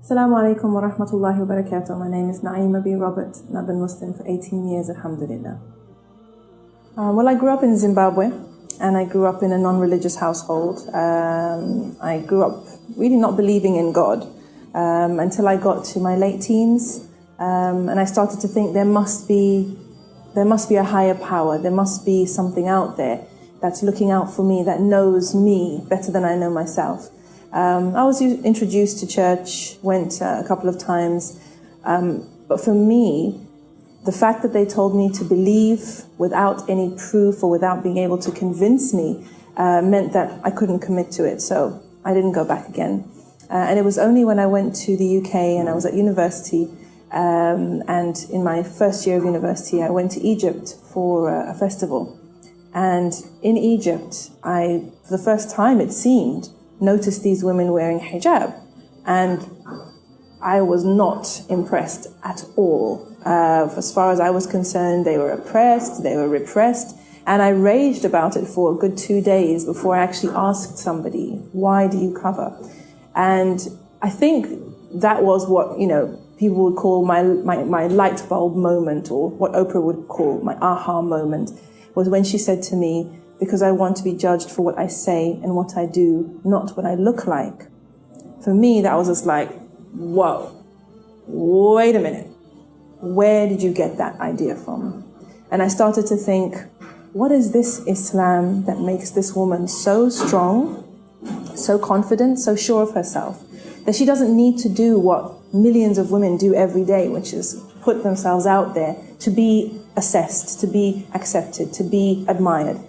Assalamu alaikum wa rahmatullahi wa barakatuh. My name is Naima B. Robert and I've been Muslim for 18 years, alhamdulillah. Well, I grew up in Zimbabwe and I grew up in a non-religious household. I grew up really not believing in God until I got to my late teens, and I started to think there must be a higher power, there must be something out there that's looking out for me, that knows me better than I know myself. I was introduced to church, went a couple of times, but for me, the fact that they told me to believe without any proof or without being able to convince me meant that I couldn't commit to it, so I didn't go back again. And it was only when I went to the UK and I was at university, and in my first year of university, I went to Egypt for a festival. And in Egypt, I, for the first time it seemed, noticed these women wearing hijab. And I was not impressed at all. As far as I was concerned, they were oppressed, they were repressed. And I raged about it for a good 2 days before I actually asked somebody, why do you cover? And I think that was what, people would call my light bulb moment, or what Oprah would call my aha moment, was when she said to me, because I want to be judged for what I say and what I do, not what I look like. For me, that was just like, whoa, wait a minute. Where did you get that idea from? And I started to think, what is this Islam that makes this woman so strong, so confident, so sure of herself, that she doesn't need to do what millions of women do every day, which is put themselves out there to be assessed, to be accepted, to be admired.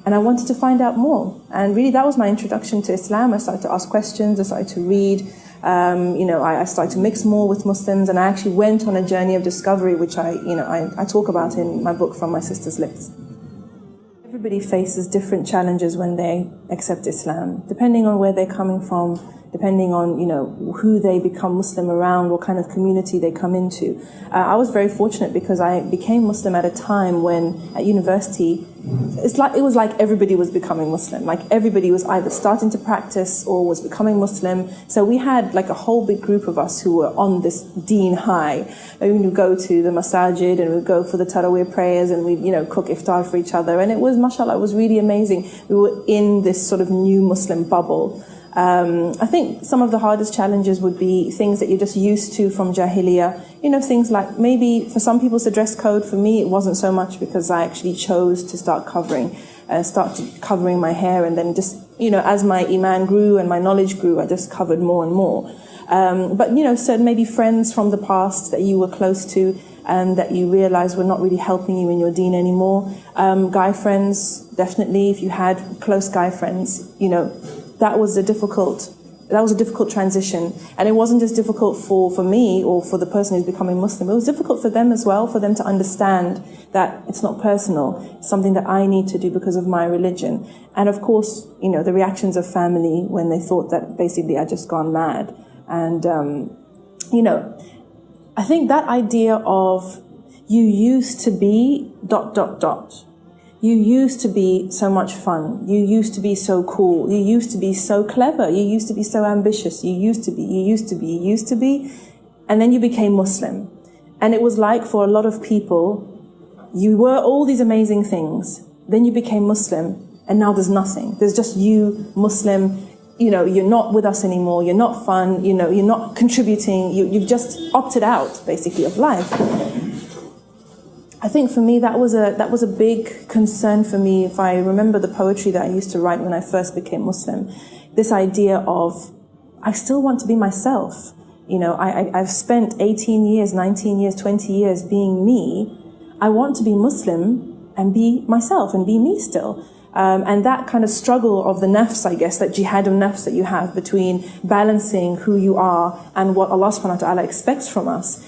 And I wanted to find out more. And really that was my introduction to Islam. I started to ask questions, I started to read, I started to mix more with Muslims, and I actually went on a journey of discovery, which I talk about in my book, From My Sister's Lips. Everybody faces different challenges when they accept Islam, depending on where they're coming from, depending on, who they become Muslim around, what kind of community they come into. I was very fortunate because I became Muslim at a time when, at university, it was like everybody was becoming Muslim. Like everybody was either starting to practice or was becoming Muslim. So we had like a whole big group of us who were on this deen high. We would go to the masajid and we'd go for the Taraweeh prayers and we'd, cook iftar for each other. And it was, mashallah, it was really amazing. We were in this sort of new Muslim bubble. I think some of the hardest challenges would be things that you're just used to from Jahiliyyah. Things like maybe for some people it's a dress code. For me, it wasn't so much because I actually chose to start covering my hair, and then just, as my iman grew and my knowledge grew, I just covered more and more. But so maybe friends from the past that you were close to and that you realized were not really helping you in your deen anymore. Guy friends, definitely, if you had close guy friends, that was a difficult transition. And it wasn't just difficult for me or for the person who's becoming Muslim. It was difficult for them as well, for them to understand that it's not personal. It's something that I need to do because of my religion. And of course, the reactions of family when they thought that basically I'd just gone mad. And, I think that idea of you used to be ... You used to be so much fun. You used to be so cool. You used to be so clever. You used to be so ambitious. You used to be. And then you became Muslim. And it was like for a lot of people, you were all these amazing things. Then you became Muslim and now there's nothing. There's just you, Muslim. You're not with us anymore. You're not fun. You're not contributing. You've just opted out basically of life. I think for me that was a big concern for me. If I remember the poetry that I used to write when I first became Muslim, this idea of I still want to be myself. I've spent 18 years, 19 years, 20 years being me. I want to be Muslim and be myself and be me still. And that kind of struggle of the nafs, I guess, that jihad of nafs that you have between balancing who you are and what Allah subhanahu wa ta'ala expects from us,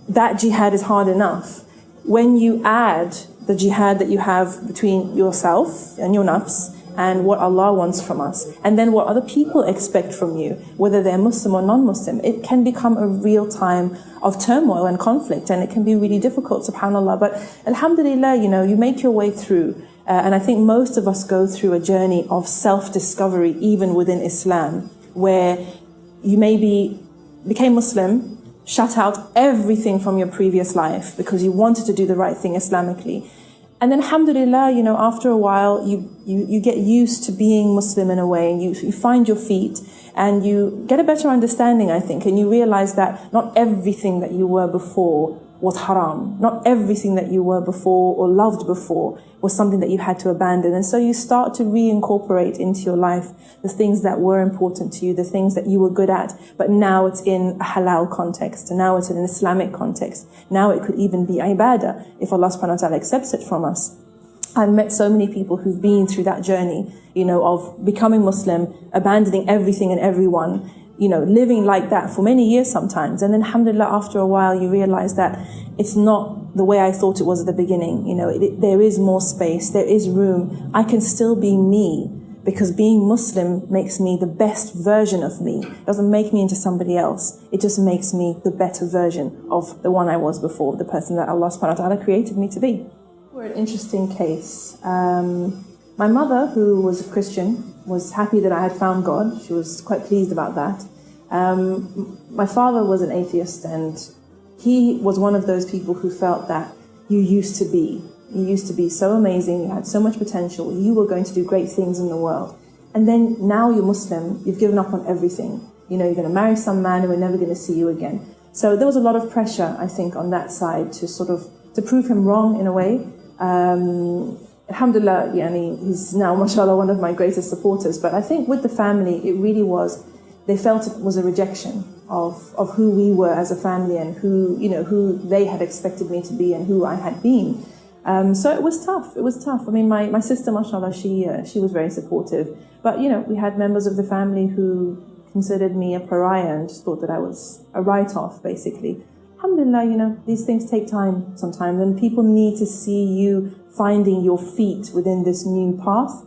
that jihad is hard enough. When you add the jihad that you have between yourself and your nafs and what Allah wants from us, and then what other people expect from you, whether they're Muslim or non-Muslim, it can become a real time of turmoil and conflict, and it can be really difficult, subhanAllah. But alhamdulillah, you make your way through. And I think most of us go through a journey of self-discovery, even within Islam, where you maybe became Muslim, shut out everything from your previous life because you wanted to do the right thing Islamically. And then alhamdulillah, after a while, you get used to being Muslim in a way, and you find your feet, and you get a better understanding, I think, and you realize that not everything that you were before was haram. Not everything that you were before or loved before was something that you had to abandon. And so you start to reincorporate into your life the things that were important to you, the things that you were good at, but now it's in a halal context, and now it's in an Islamic context. Now it could even be ibadah, if Allah subhanahu wa ta'ala accepts it from us. I've met so many people who've been through that journey, of becoming Muslim, abandoning everything and everyone, living like that for many years sometimes. And then alhamdulillah, after a while, you realize that it's not the way I thought it was at the beginning. There is more space, there is room. I can still be me, because being Muslim makes me the best version of me. It doesn't make me into somebody else. It just makes me the better version of the one I was before, the person that Allah subhanahu wa ta'ala created me to be. We're an interesting case. My mother, who was a Christian, was happy that I had found God. She was quite pleased about that. My father was an atheist, and he was one of those people who felt that you used to be so amazing, you had so much potential, you were going to do great things in the world. And then now you're Muslim, you've given up on everything. You're going to marry some man and we're never going to see you again. So there was a lot of pressure, I think, on that side to prove him wrong in a way. Alhamdulillah, he's now, mashallah, one of my greatest supporters. But I think with the family, it really was, they felt it was a rejection of who we were as a family, and who they had expected me to be and who I had been. So it was tough. It was tough. I mean, my sister, mashallah, she was very supportive. But, we had members of the family who considered me a pariah and just thought that I was a write-off, basically. Alhamdulillah, these things take time sometimes, and people need to see you finding your feet within this new path.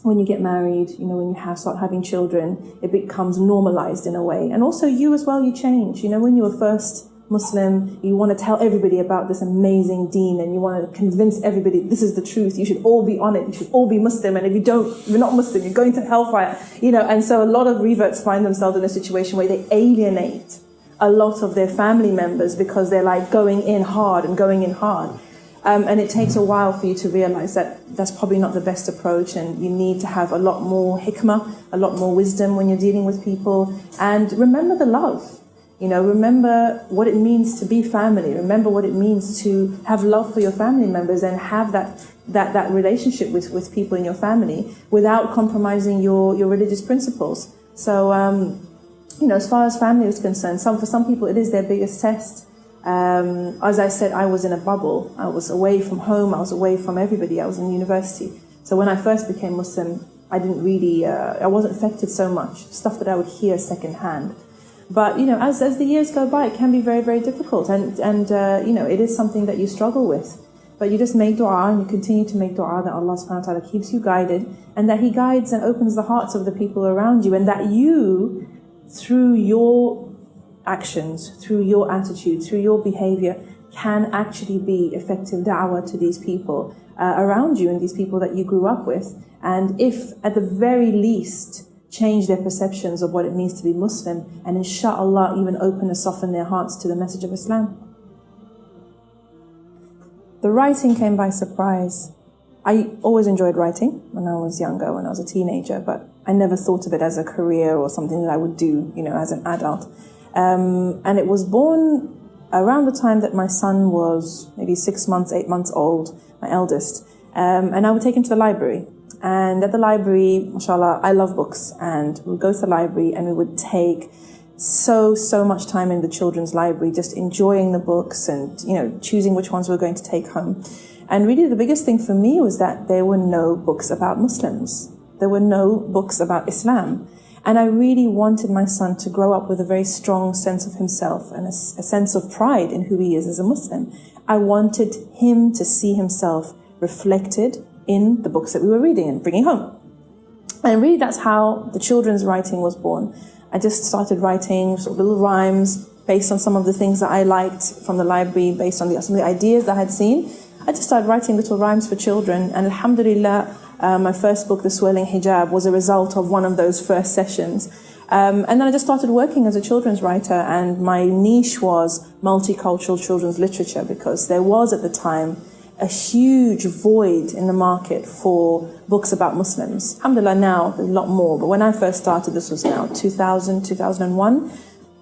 When you get married, when you start having children, it becomes normalized in a way. And also you as well, you change. When you were first Muslim, you want to tell everybody about this amazing deen, and you want to convince everybody this is the truth. You should all be on it. You should all be Muslim. And if you're not Muslim, you're going to hellfire. And so a lot of reverts find themselves in a situation where they alienate a lot of their family members because they're like going in hard. And it takes a while for you to realize that that's probably not the best approach, and you need to have a lot more hikmah, a lot more wisdom when you're dealing with people. And remember the love. Remember what it means to be family. Remember what it means to have love for your family members and have that relationship with people in your family without compromising your religious principles. So, as far as family is concerned, for some people it is their biggest test. As I said, I was in a bubble. I was away from home. I was away from everybody. I was in university. So when I first became Muslim, I didn't really, I wasn't affected so much. Stuff that I would hear secondhand. But, as the years go by, it can be very, very difficult. And it is something that you struggle with. But you just make dua, and you continue to make dua that Allah subhanahu wa ta'ala keeps you guided, and that He guides and opens the hearts of the people around you, and that you, through your actions, through your attitude, through your behavior, can actually be effective da'wah to these people around you and these people that you grew up with. And if, at the very least, change their perceptions of what it means to be Muslim, and inshallah even open and soften their hearts to the message of Islam. The writing came by surprise. I always enjoyed writing when I was younger, when I was a teenager, but I never thought of it as a career or something that I would do, as an adult. And it was born around the time that my son was maybe 6 months, 8 months old, my eldest. And I would take him to the library. And at the library, mashallah, I love books. And we would go to the library and we would take so much time in the children's library, just enjoying the books and, choosing which ones we were going to take home. And really the biggest thing for me was that there were no books about Muslims. There were no books about Islam. And I really wanted my son to grow up with a very strong sense of himself and a sense of pride in who he is as a Muslim. I wanted him to see himself reflected in the books that we were reading and bringing home. And really that's how the children's writing was born. I just started writing sort of little rhymes based on some of the things that I liked from the library, based on some of the ideas that I had seen. I just started writing little rhymes for children, and alhamdulillah, my first book, The Swirling Hijab, was a result of one of those first sessions. And then I just started working as a children's writer, and my niche was multicultural children's literature, because there was at the time a huge void in the market for books about Muslims. Alhamdulillah, now there's a lot more, but when I first started, this was now 2000, 2001,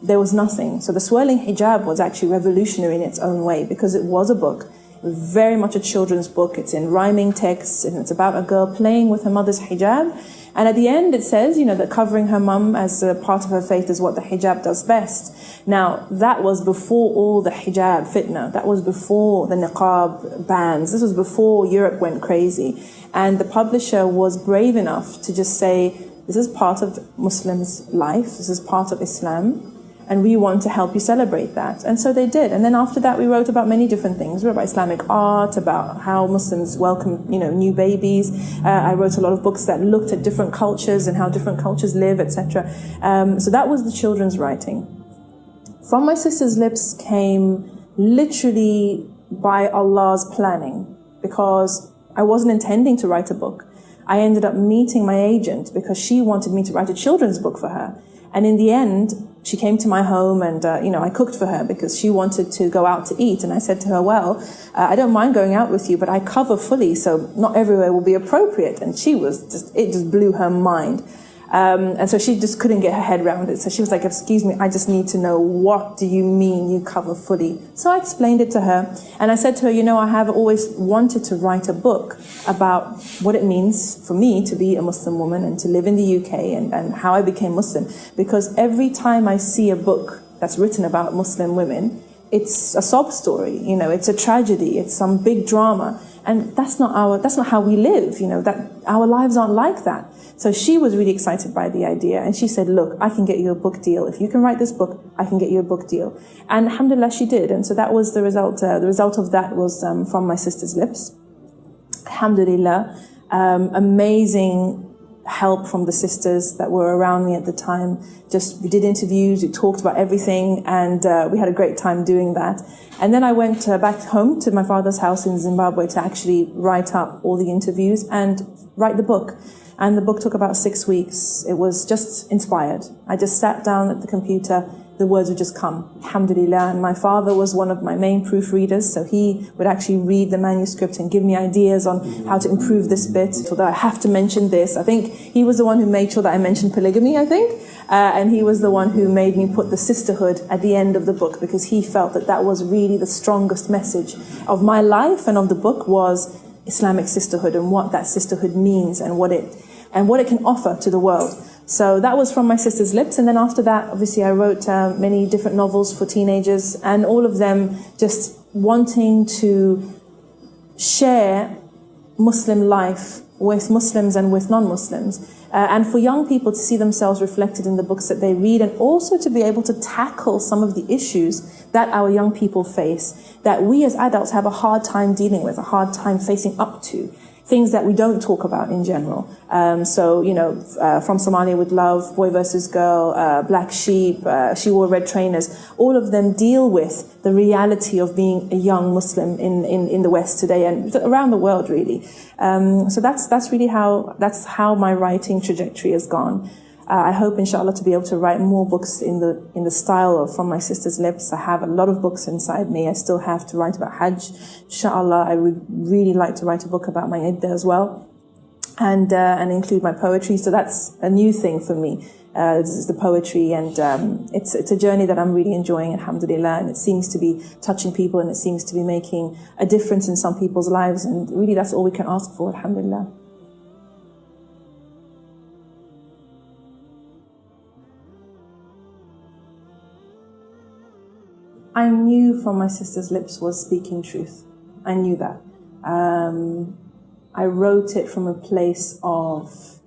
there was nothing. So the swirling hijab was actually revolutionary in its own way, because it was a book, very much a children's book. It's in rhyming texts, and it's about a girl playing with her mother's hijab. And at the end, it says, that covering her mum as a part of her faith is what the hijab does best. Now, that was before all the hijab fitna. That was before the niqab bans. This was before Europe went crazy. And the publisher was brave enough to just say, this is part of Muslims' life. This is part of Islam. And we want to help you celebrate that. And so they did. And then after that, we wrote about many different things. We wrote about Islamic art, about how Muslims welcome, new babies. I wrote a lot of books that looked at different cultures and how different cultures live, etc. So that was the children's writing. From My Sister's Lips came literally by Allah's planning, because I wasn't intending to write a book. I ended up meeting my agent because she wanted me to write a children's book for her. And in the end, she came to my home and, I cooked for her because she wanted to go out to eat. And I said to her, I don't mind going out with you, but I cover fully, so not everywhere will be appropriate. And it just blew her mind. And so she just couldn't get her head around it. So she was like, excuse me, I just need to know, what do you mean you cover fully? So I explained it to her. And I said to her, I have always wanted to write a book about what it means for me to be a Muslim woman and to live in the UK and how I became Muslim. Because every time I see a book that's written about Muslim women, it's a sob story, it's a tragedy, it's some big drama. And that's not how we live, that our lives aren't like that. So she was really excited by the idea, and she said, look, I can get you a book deal. If you can write this book, I can get you a book deal. And alhamdulillah, she did. And so that was the result. The result of that was From My Sister's Lips. Alhamdulillah, amazing help from the sisters that were around me at the time. We did interviews, we talked about everything, and we had a great time doing that. And then I went back home to my father's house in Zimbabwe to actually write up all the interviews and write the book. And the book took about 6 weeks. It was just inspired. I just sat down at the computer, the words would just come, alhamdulillah. And my father was one of my main proofreaders, so he would actually read the manuscript and give me ideas on how to improve this bit, so that I have to mention this. I think he was the one who made sure that I mentioned polygamy, and he was the one who made me put the sisterhood at the end of the book, because he felt that that was really the strongest message of my life and of the book, was Islamic sisterhood and what that sisterhood means and what it can offer to the world. So that was From My Sister's Lips. And then after that, obviously, I wrote many different novels for teenagers, and all of them just wanting to share Muslim life with Muslims and with non-Muslims. And for young people to see themselves reflected in the books that they read, and also to be able to tackle some of the issues that our young people face, that we as adults have a hard time dealing with, a hard time facing up to. Things that we don't talk about in general. From Somalia with Love, Boy versus Girl, Black Sheep, She Wore Red Trainers, all of them deal with the reality of being a young Muslim in the West today and around the world, really. So that's really how my writing trajectory has gone. I hope, inshallah, to be able to write more books in the style of From My Sister's Lips. I have a lot of books inside me. I still have to write about Hajj. Inshallah, I would really like to write a book about my iddah as well, and include my poetry. So that's a new thing for me. This is the poetry, and it's a journey that I'm really enjoying, alhamdulillah, and it seems to be touching people, and it seems to be making a difference in some people's lives, and really that's all we can ask for, alhamdulillah. I knew From My Sister's Lips was speaking truth. I knew that. I wrote it from a place of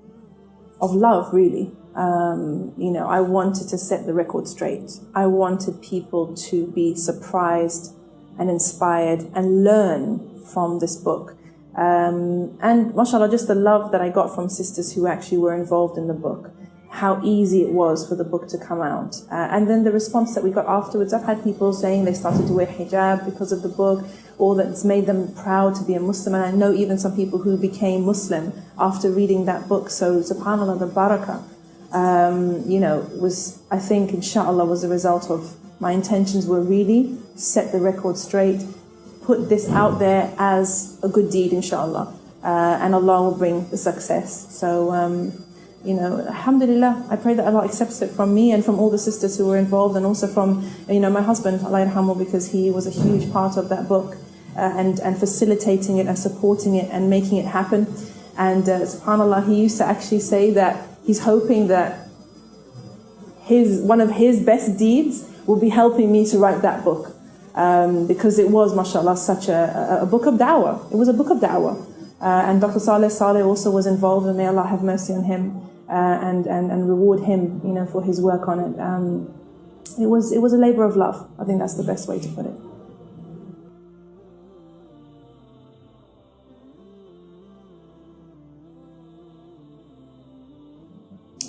love, really. I wanted to set the record straight. I wanted people to be surprised and inspired and learn from this book. And mashallah, just the love that I got from sisters who actually were involved in the book, how easy it was for the book to come out. And then the response that we got afterwards, I've had people saying they started to wear hijab because of the book, or that it's made them proud to be a Muslim. And I know even some people who became Muslim after reading that book. So subhanAllah, the barakah I think, inshallah, was a result of my intentions were really set the record straight, put this out there as a good deed, inshallah, and Allah will bring the success. So, alhamdulillah, I pray that Allah accepts it from me and from all the sisters who were involved, and also from, my husband, Allah yarhamu, because he was a huge part of that book, and facilitating it and supporting it and making it happen. And subhanAllah, he used to actually say that he's hoping that one of his best deeds will be helping me to write that book. Because it was, mashallah, such a book of da'wah. It was a book of da'wah. And Dr. Saleh also was involved, and may Allah have mercy on him and reward him, for his work on it. It was a labor of love. I think that's the best way to put it.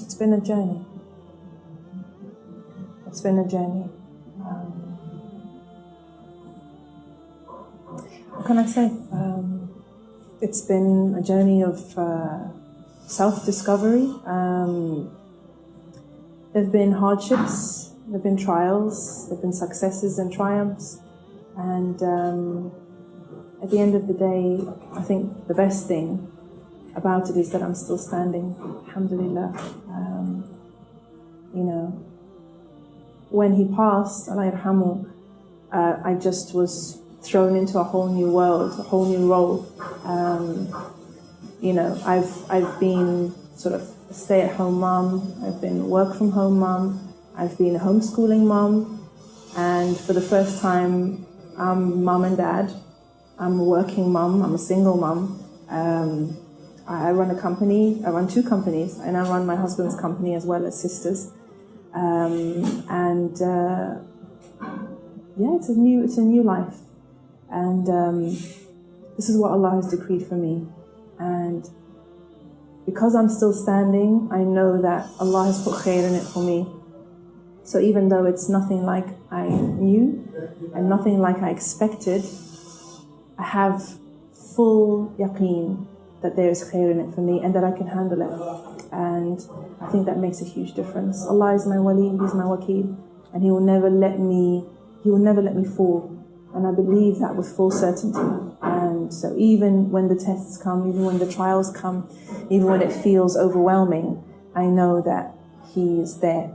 It's been a journey. It's been a journey. What can I say? It's been a journey of self-discovery. There have been hardships, there have been trials, there have been successes and triumphs. And at the end of the day, I think the best thing about it is that I'm still standing, alhamdulillah. When he passed, Allah yarhamu, I just was thrown into a whole new world, a whole new role. I've been sort of a stay-at-home mum, I've been a work-from-home mum, I've been a homeschooling mum, and for the first time, I'm mum and dad. I'm a working mum, I'm a single mum. I run a company, I run 2 companies, and I run my husband's company as well as sisters. It's a new life. And this is what Allah has decreed for me. And because I'm still standing, I know that Allah has put khair in it for me. So even though it's nothing like I knew and nothing like I expected, I have full yaqeen that there is khair in it for me and that I can handle it. And I think that makes a huge difference. Allah is my wali, He's my wakil, and He will never let me fall. And I believe that with full certainty. And so even when the tests come, even when the trials come, even when it feels overwhelming, I know that He is there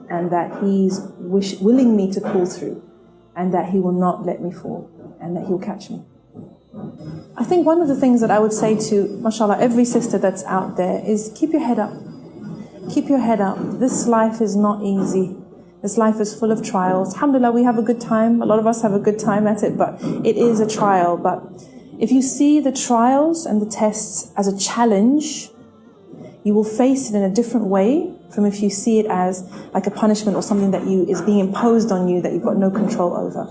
and that He's willing me to pull through, and that He will not let me fall, and that He'll catch me. I think one of the things that I would say to, mashallah, every sister that's out there is keep your head up. Keep your head up. This life is not easy. This life is full of trials. Alhamdulillah, we have a good time. A lot of us have a good time at it, but it is a trial. But if you see the trials and the tests as a challenge, you will face it in a different way from if you see it as like a punishment or something that is being imposed on you that you've got no control over.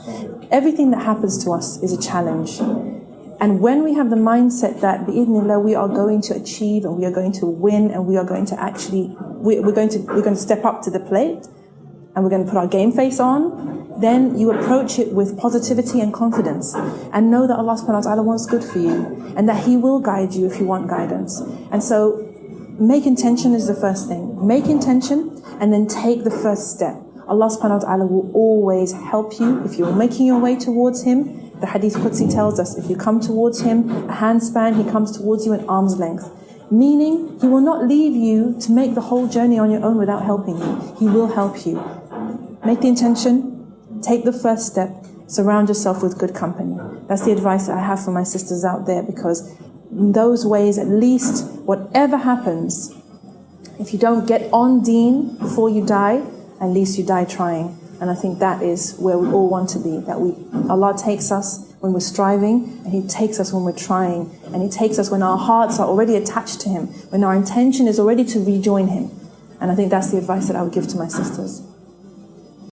Everything that happens to us is a challenge. And when we have the mindset that bi'idhnillah we are going to achieve and we are going to win and we are going to actually, we're going to step up to the plate, and we're going to put our game face on, then you approach it with positivity and confidence, and know that Allah subhanahu wa ta'ala wants good for you, and that He will guide you if you want guidance. And so, make intention is the first thing. Make intention, and then take the first step. Allah subhanahu wa ta'ala will always help you if you're making your way towards Him. The Hadith Qudsi tells us, if you come towards Him, a handspan, He comes towards you at arm's length. Meaning, He will not leave you to make the whole journey on your own without helping you. He will help you. Make the intention, take the first step, surround yourself with good company. That's the advice that I have for my sisters out there, because in those ways, at least, whatever happens, if you don't get on deen before you die, at least you die trying. And I think that is where we all want to be, that Allah takes us when we're striving, and He takes us when we're trying, and He takes us when our hearts are already attached to Him, when our intention is already to rejoin Him. And I think that's the advice that I would give to my sisters.